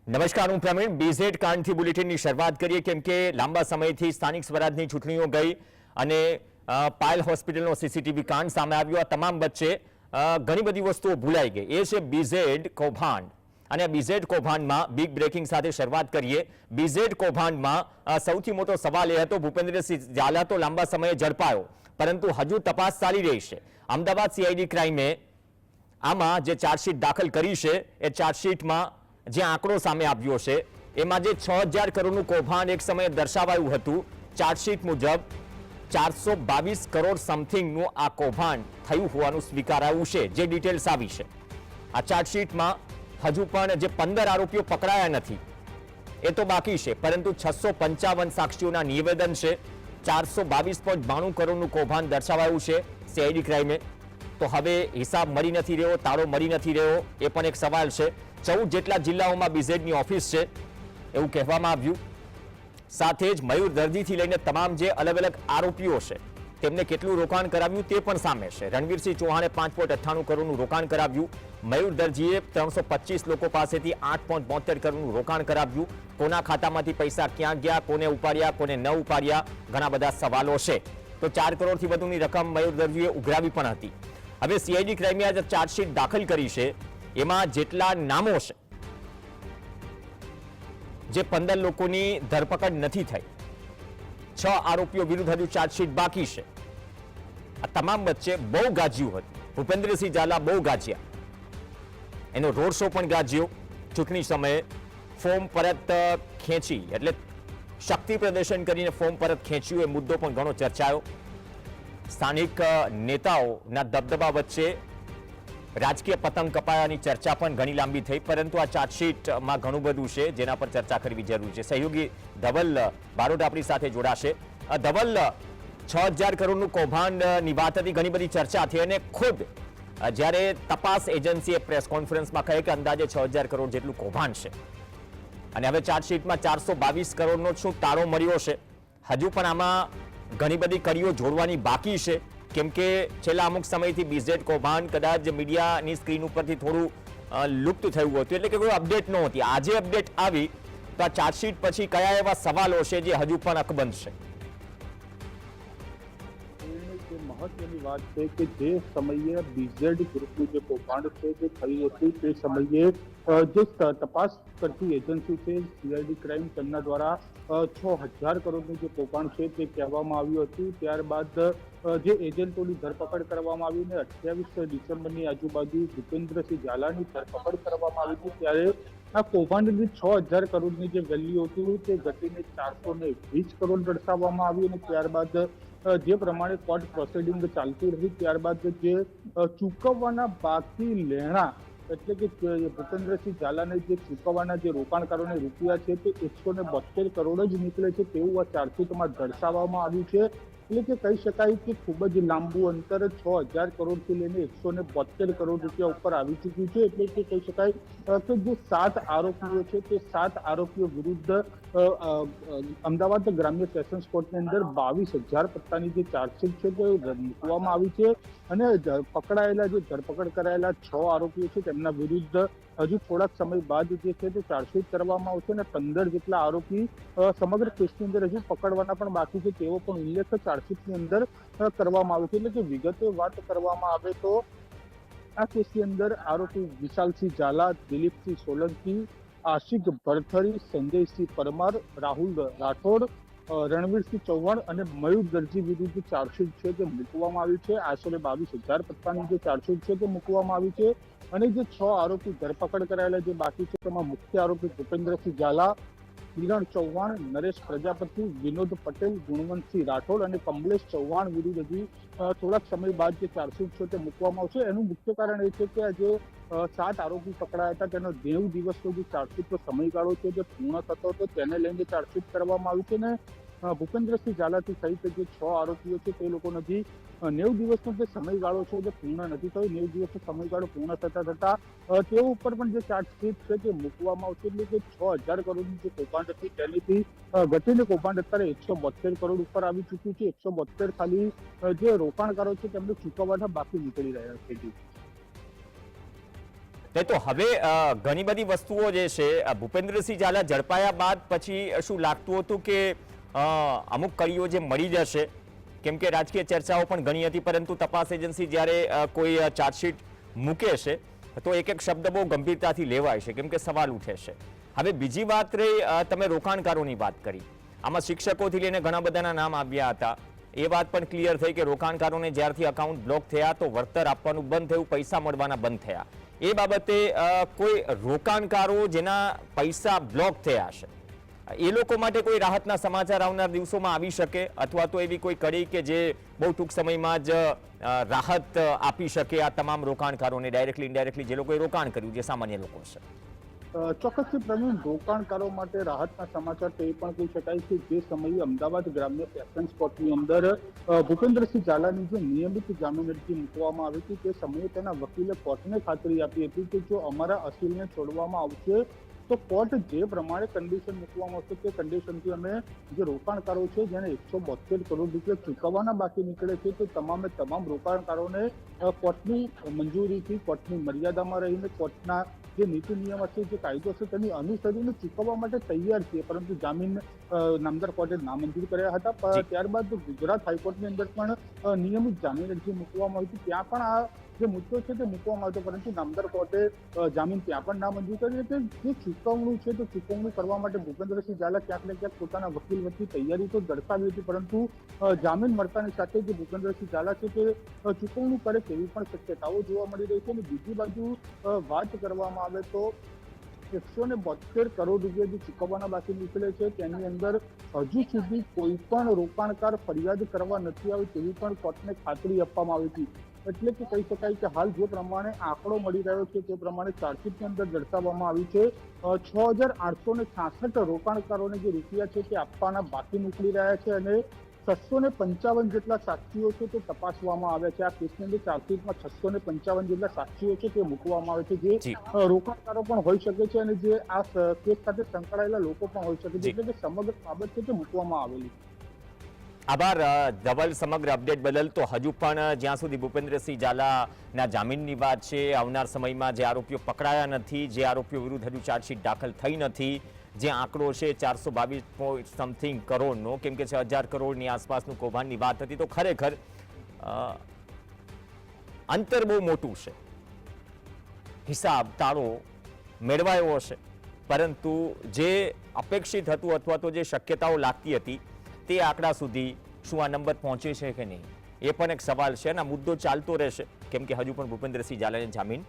નમસ્કાર, હું પ્રવીણ. બીઝેડ કાંડથી બુલેટિનની શરૂઆત કરીએ કેમ કે લાંબા સમયથી સ્થાનિક સ્વરાજની ચૂંટણીઓ ગઈ અને પાયલ હોસ્પિટલનો સીસીટીવી કાંડ સામે આવ્યો. આ તમામ વચ્ચે ઘણી બધી વસ્તુઓ ભૂલાઈ ગઈ. એ છે બીઝેડ કૌભાંડ. અને આ બીઝેડ કૌભાંડમાં બિગ બ્રેકિંગ સાથે શરૂઆત કરીએ. બીઝેડ કૌભાંડમાં સૌથી મોટો સવાલ એ હતો, ભૂપેન્દ્રસિંહ ઝાલા તો લાંબા સમયે ઝડપાયો, પરંતુ હજુ તપાસ ચાલી રહી છે. અમદાવાદ સીઆઈડી ક્રાઇમે આમાં જે ચાર્જશીટ દાખલ કરી છે, એ ચાર્જશીટમાં જે આંકડો સામે આવ્યો છે એમાં જે 6000 કરોડનું કૌભાંડ એક સમયે દર્શાવાયું હતું, ચાર્જશીટ મુજબ 422 કરોડ સમથિંગનું આ કૌભાંડ થયું હોવાનું સ્વીકારાયું છે. જે ડિટેલ્સ આવી છે આ ચાર્જશીટમાં હજુ પણ જે 15 આરોપીઓ પકડાયા નથી એ તો બાકી છે, પરંતુ 655 સાક્ષીઓના નિવેદન છે. 422.92 કરોડનું કૌભાંડ દર્શાવાયું છે સીઆઈડી ક્રાઇમે. તો હવે હિસાબ મળી નથી રહ્યો, તાળો મળી નથી રહ્યો, એ પણ એક સવાલ છે. 14 જેટલા જિલ્લાઓમાં બીઝેડની ઓફિસ છે એવું કહેવામાં આવ્યું. સાથે જ મયુર દરજીથી લઈને તમામ જે અલગ અલગ આરોપીઓ છે તેમને કેટલું રોકાણ કરાવ્યું તે પણ સામે છે. રણવીરસિંહ ચૌહાણે 5.98 કરોડનું રોકાણ કરાવ્યું. મયુર દરજીએ 325 લોકો પાસેથી 8.72 કરોડનું રોકાણ કરાવ્યું. કોના ખાતામાંથી પૈસા ક્યાં ગયા, કોને ઉપાડ્યા, કોને ન ઉપાડ્યા, ઘણા બધા સવાલો છે. તો 4 કરોડથી વધુની રકમ મયુર દરજીએ ઉઘરાવી પણ હતી. હવે સીઆઈડી ક્રાઇમે આજે ચાર્જશીટ દાખલ કરી છે. એમાં જેટલા નામો છે, જે 15 લોકોની ધરપકડ નથી થઈ, 6 આરોપીઓ વિરુદ્ધ હજુ ચાર્જશીટ બાકી છે. આ તમામ વચ્ચે બહુ ગાજ્યું હતું. ભૂપેન્દ્રસિંહ ઝાલા બહુ ગાજ્યા, એનો રોડ શો પણ ગાજ્યો. ચૂંટણી સમયે ફોર્મ પરત ખેંચી, એટલે શક્તિ પ્રદર્શન કરીને ફોર્મ પરત ખેંચ્યું, એ મુદ્દો પણ ઘણો ચર્ચાયો. સ્થાનિક નેતાઓના દબદબા વચ્ચે રાજકીય પતંગ કપાયાની ચર્ચા પણ ઘણી લાંબી થઈ, પરંતુ આ ચાર્જશીટમાં ઘણું બધું છે જેના પર ચર્ચા કરવી જરૂરી છે. સહયોગી ધવલ બારોટ આપણી સાથે જોડાશે. ધવલ, 6000 કરોડનું કૌભાંડની વાત હતી, ઘણી બધી ચર્ચા થઈ અને ખુદ જ્યારે તપાસ એજન્સીએ પ્રેસ કોન્ફરન્સમાં કહે કે અંદાજે 6000 કરોડ જેટલું કૌભાંડ છે અને હવે ચાર્જશીટમાં 422 કરોડનો શું તાળો મળ્યો છે. હજુ પણ આમાં ઘણી બધી કડીઓ જોડવાની બાકી છે, કેમ કે છેલ્લા અમુક સમયથી બીઝેડ કૌભાંડ કદાચ મીડિયાની સ્ક્રીન ઉપરથી થોડું લુપ્ત થયું હતું, એટલે કે કોઈ અપડેટ નહોતી. આજે અપડેટ આવી તો આ ચાર્જશીટ પછી કયા એવા સવાલો છે જે હજુ પણ અકબંધ છે? મહત્વની વાત છે કે જે સમયે બીઝેડ ગ્રુપનું જે કૌભાંડ છે જે થયું હતું, તે સમયે જે તપાસ કરતી એજન્સી છે સીઆઈડી ક્રાઇમ, તેમના દ્વારા 6000 કરોડનું જે કૌભાંડ છે તે કહેવામાં આવ્યું હતું. ત્યારબાદ જે એજન્ટોની ધરપકડ કરવામાં આવી અને 28 ડિસેમ્બરની આજુબાજુ ભૂપેન્દ્રસિંહ ઝાલાની ધરપકડ કરવામાં આવી હતી. ત્યારે આ કૌભાંડની 6000 કરોડની જે વેલ્યુ હતું તે ઘટીને 420 કરોડ દર્શાવવામાં આવી અને ત્યારબાદ જે પ્રમાણે કોર્ટ પ્રોસિડિંગ ચાલતી રહી, ત્યારબાદ જે ચૂકવવાના બાકી લેણા, એટલે કે ભૂપેન્દ્રસિંહ ઝાલાને જે ચૂકવવાના જે રોકાણકારોને રૂપિયા છે તે 172 કરોડ જ નીકળે છે તેવું આ ચાર્જશીટમાં દર્શાવવામાં આવ્યું છે. એટલે કે કહી શકાય કે ખૂબ જ લાંબુ અંતર 6000 કરોડથી લઈને 172 કરોડ રૂપિયા ઉપર આવી ચૂક્યું છે. એટલે કે કહી શકાય કે જે 7 આરોપીઓ છે તે 7 આરોપીઓ વિરુદ્ધ અમદાવાદ ગ્રામ્ય સેશન્સ કોર્ટની અંદર 22000 પત્તાની જે ચાર્જશીટ છે તે મૂકવામાં આવી છે અને પકડાયેલા, જે ધરપકડ કરાયેલા 6 આરોપીઓ છે તેમના વિરુદ્ધ હજુ થોડાક સમય બાદ જે છે તે ચાર્જશીટ કરવામાં આવશે અને 15 જેટલા આરોપી સમગ્ર કેસની અંદર હજુ પકડવાના પણ બાકી છે તેવો પણ ઉલ્લેખ ચાર્જશીટની અંદર કરવામાં આવે છે. એટલે કે વિગતે વાત કરવામાં આવે તો આ કેસની અંદર આરોપી વિશાલસિંહ ઝાલા, દિલીપસિંહ સોલંકી, આશિક ભરથરી, સંજયસિંહ પરમાર, રાહુલ રાઠોડ, રણવીરસિંહ ચૌહાણ અને મયુર દરજી વિરુદ્ધ ચાર્જશીટ છે તે મૂકવામાં આવી છે. આશરે 22000 પત્તાની જે ચાર્જશીટ છે તે મૂકવામાં આવી છે અને જે 6 આરોપી ધરપકડ કરાયેલા જે બાકી છે તેમાં મુખ્ય આરોપી ભૂપેન્દ્રસિંહ ઝાલા, કિરણ ચૌહાણ, નરેશ પ્રજાપતિ, વિનોદ પટેલ, ગુણવંતસિંહ રાઠોડ અને કમલેશ ચૌહાણ વિરુદ્ધ હજી થોડાક સમય બાદ જે ચાર્જશીટ છે તે મૂકવામાં આવશે. એનું મુખ્ય કારણ એ છે કે આ જે 7 આરોપી પકડાયા હતા તેનો 90 દિવસનો જે ચાર્જશીટનો સમયગાળો છે જે પૂર્ણ થતો હતો, તેને લઈને ચાર્જશીટ કરવામાં આવ્યું છે ને ભૂપેન્દ્રસિંહ ઝાલાથી સહિત જે 6 આરોપીઓ છે તે લોકો હજી 90 દિવસનો જે સમયગાળો છે જે પૂર્ણ નથી થયો. 90 દિવસનો સમયગાળો પૂર્ણ થતા તેઓ ઉપર પણ જે ચાર્જશીટ છે તે મૂકવામાં આવશે. એટલે કે 6000 કરોડની જે કૌભાંડ હતી તેનીથી ઘટીને કૌભાંડ અત્યારે 172 કરોડ ઉપર આવી ચૂક્યું છે. 172 ખાલી જે રોકાણકારો છે તેમને ચૂકવવાના બાકી નીકળી રહ્યા છે. નહીં તો હવે ઘણી બધી વસ્તુઓ જે છે ભૂપેન્દ્રસિંહ ઝાલા ઝડપાયા બાદ પછી શું લાગતું હતું કે અમુક કડીઓ જે મળી જશે, કેમ કે રાજકીય ચર્ચાઓ પણ ઘણી હતી, પરંતુ તપાસ એજન્સી જ્યારે કોઈ ચાર્જશીટ મૂકે છે તો એક એક શબ્દ બહુ ગંભીરતાથી લેવાય છે, કેમ કે સવાલ ઉઠે છે. હવે બીજી વાત રહી, તમે રોકાણકારોની વાત કરી, આમાં શિક્ષકોથી લઈને ઘણા બધાના નામ આવ્યા હતા. એ વાત પણ ક્લિયર થઈ કે રોકાણકારોને જ્યારથી અકાઉન્ટ બ્લોક થયા તો વળતર આપવાનું બંધ થયું, પૈસા મળવાના બંધ થયા. એ બાબતે કોઈ રોકાણકારો જેના પૈસા બ્લોક થયા છે એ લોકો માટે કોઈ રાહતના સમાચાર આવનાર દિવસોમાં આવી શકે, અથવા તો એવી કોઈ કડી કે જે બહુ ટૂંક સમયમાં જ રાહત આપી શકે આ તમામ રોકાણકારોને, ડાયરેક્ટલી ઇનડાયરેક્ટલી જે લોકોએ રોકાણ કર્યું, જે સામાન્ય લોકો છે? ચોક્કસથી પ્રવીણ, રોકાણકારો માટે રાહતના સમાચાર તો એ પણ કહી શકાય કે જે સમયે અમદાવાદ ગ્રામ્ય સેશન્સ કોર્ટની અંદર ભૂપેન્દ્રસિંહ ઝાલાની જે નિયમિત જામીન અરજી મૂકવામાં આવી હતી તે સમયે તેના વકીલે કોર્ટને ખાતરી આપી હતી કે જો અમારા અસીલને છોડવામાં આવશે તો કોર્ટ જે પ્રમાણે કન્ડિશન મૂકવામાં આવશે તે કન્ડિશનથી અમે જે રોકાણકારો છે જેને 172 કરોડ રૂપિયા ચૂકવવાના બાકી નીકળે છે તે તમામે તમામ રોકાણકારોને કોર્ટની મંજૂરીથી, કોર્ટની મર્યાદામાં રહીને, કોર્ટના જે નીતિ નિયમ હશે, જે કાયદો છે તેની અનુસરીને ચૂકવવા માટે તૈયાર છે, પરંતુ જામીન નામદાર કોર્ટે નામંજૂર કર્યા હતા. ત્યારબાદ ગુજરાત હાઈકોર્ટની અંદર પણ નિયમિત જામીન અરજી મૂકવામાં આવી હતી, ત્યાં પણ આ જે મુદ્દો છે તે મૂકવામાં આવ્યો, પરંતુ નામદાર કોર્ટે જામીન ત્યાં પણ નામંજૂર કરી હતી. જે ચૂકવણું છે તો ચૂકવણું કરવા માટે ભૂપેન્દ્રસિંહ ઝાલા ક્યાંક ને ક્યાંક પોતાના વકીલ વતી તૈયારી તો દર્શાવી હતી, પરંતુ જામીન મળતાની સાથે જે ભૂપેન્દ્રસિંહ ઝાલા છે તે ચૂકવણું કરે તેવી પણ શક્યતાઓ જોવા મળી રહી છે. અને બીજી બાજુ વાત કરવામાં આવે તો 172 કરોડ રૂપિયા જે ચૂકવવાના બાકી નીકળે છે તેની અંદર હજુ સુધી કોઈ પણ રોકાણકાર ફરિયાદ કરવા નથી આવી તેવી પણ કોર્ટને ખાતરી આપવામાં આવી હતી. એટલે કે કહી શકાય કે હાલ જે પ્રમાણે આંકડો મળી રહ્યો છે તે પ્રમાણે ચાર્જશીટની અંદર દર્શાવવામાં આવ્યું છે 6,866 રોકાણકારોને જે રૂપિયા છે તે આપવાના બાકી નીકળી રહ્યા છે અને 655 જેટલા સાક્ષીઓ છે તે તપાસવામાં આવ્યા છે. આ કેસની અંદર ચાર્જશીટમાં 655 જેટલા સાક્ષીઓ છે તે મૂકવામાં આવે છે, જે રોકાણકારો પણ હોઈ શકે છે અને જે આ કેસ સાથે સંકળાયેલા લોકો પણ હોઈ શકે છે. એટલે કે સમગ્ર બાબત છે તે મૂકવામાં આવેલી. આભાર ધવલ સમગ્ર અપડેટ બદલ. તો હજુ પણ જ્યાં સુધી ભૂપેન્દ્રસિંહ ઝાલાના જામીનની વાત છે, આવનાર સમયમાં જે આરોપીઓ પકડાયા નથી, જે આરોપીઓ વિરુદ્ધ હજુ ચાર્જશીટ દાખલ થઈ નથી, જે આંકડો છે 422 સમથિંગ કરોડનો, કેમ કે 6,000 કરોડની આસપાસનું કૌભાંડની વાત હતી, તો ખરેખર અંતર બહુ મોટું છે. હિસાબ તાળો મેળવાયો હશે, પરંતુ જે અપેક્ષિત હતું અથવા તો જે શક્યતાઓ લાગતી હતી તે આંકડા સુધી શું આ નંબર પહોંચે છે કે નહીં, એ પણ એક સવાલ છે અને આ મુદ્દો ચાલતો રહેશે, કેમ કે હજુ પણ ભૂપેન્દ્રસિંહ ઝાલાને જામીન